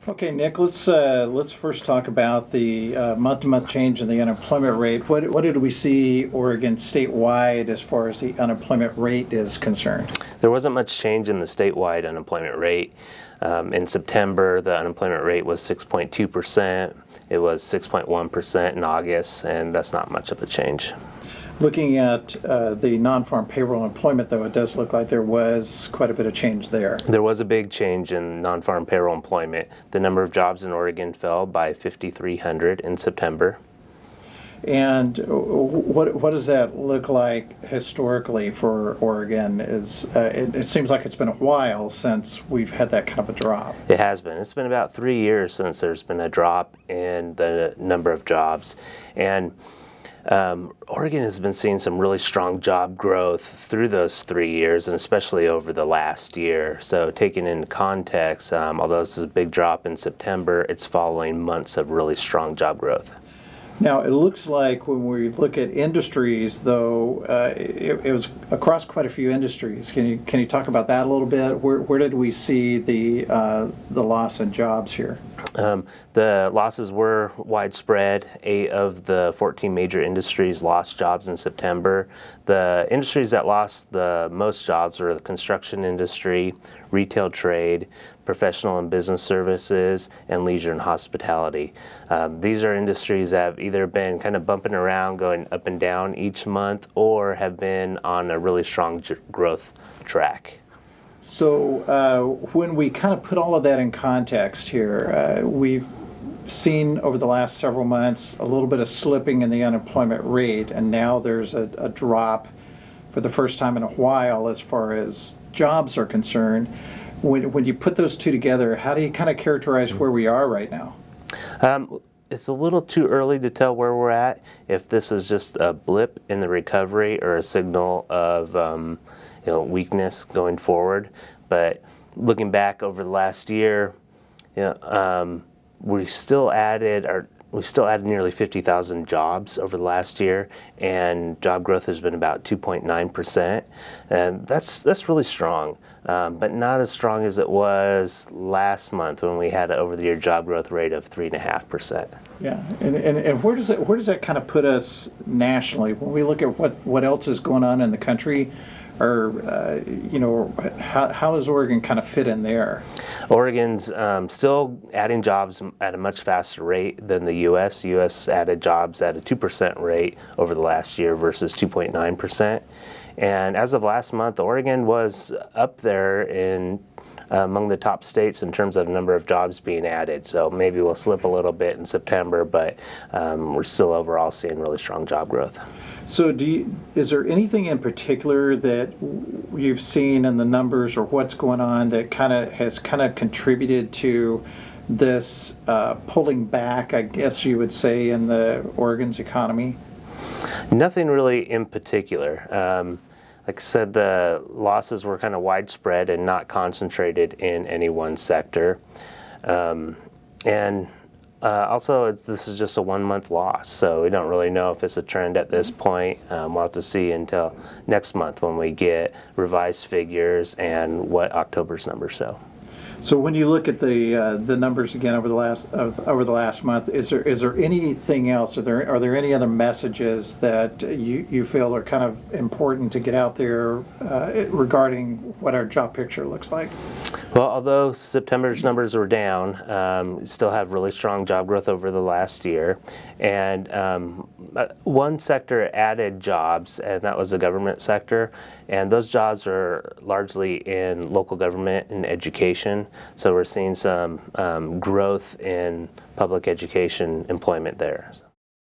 Okay, Nick, let's first talk about the month-to-month change in the unemployment rate. What did we see Oregon statewide as far as the unemployment rate is concerned? There wasn't much change in the statewide unemployment rate. In September, the unemployment rate was 6.2%. It was 6.1% in August, and that's not much of a change. Looking at the non-farm payroll employment, though, it does look like there was quite a bit of change there. There was a big change in non-farm payroll employment. The number of jobs in Oregon fell by 5,300 in September. And what does that look like historically for Oregon? It seems like it's been a while since we've had that kind of a drop. It has been. It's been about 3 years since there's been a drop in the number of jobs. And Oregon has been seeing some really strong job growth through those 3 years, and especially over the last year. So taking into context, although this is a big drop in September, it's following months of really strong job growth. Now, it looks like when we look at industries, though, it was across quite a few industries. Can you talk about that a little bit? Where did we see the loss in jobs here? The losses were widespread. 8 of the 14 major industries lost jobs in September. The industries that lost the most jobs were the construction industry, retail trade, professional and business services, and leisure and hospitality. These are industries that have either been kind of bumping around, going up and down each month, or have been on a really strong growth track. So when we kind of put all of that in context here, we've seen over the last several months a little bit of slipping in the unemployment rate, and now there's a drop for the first time in a while as far as jobs are concerned. When you put those two together, how do you kind of characterize where we are right now? It's a little too early to tell where we're at, if this is just a blip in the recovery or a signal of weakness going forward. But looking back over the last year, we still added nearly 50,000 jobs over the last year, and job growth has been about 2.9%, and that's really strong, but not as strong as it was last month when we had an over-the-year job growth rate of 3.5%. Yeah, and where does that kind of put us nationally when we look at what else is going on in the country? Or, how does Oregon kind of fit in there? Oregon's still adding jobs at a much faster rate than the U.S. The U.S. added jobs at a 2% rate over the last year versus 2.9%. And as of last month, Oregon was up there among the top states in terms of number of jobs being added. So maybe we'll slip a little bit in September, but we're still overall seeing really strong job growth. So is there anything in particular that you've seen in the numbers or what's going on that has contributed to this pulling back, I guess you would say, in the Oregon's economy? Nothing really in particular. Like I said, the losses were kind of widespread and not concentrated in any one sector. Also, this is just a 1-month loss, so we don't really know if it's a trend at this point. We'll have to see until next month when we get revised figures and what October's numbers show. So when you look at the numbers again over the last month, is there anything else? Are there any other messages that you feel are kind of important to get out there regarding what our job picture looks like? Well, although September's numbers were down, we still have really strong job growth over the last year. And one sector added jobs, and that was the government sector. And those jobs are largely in local government and education. So we're seeing some growth in public education employment there.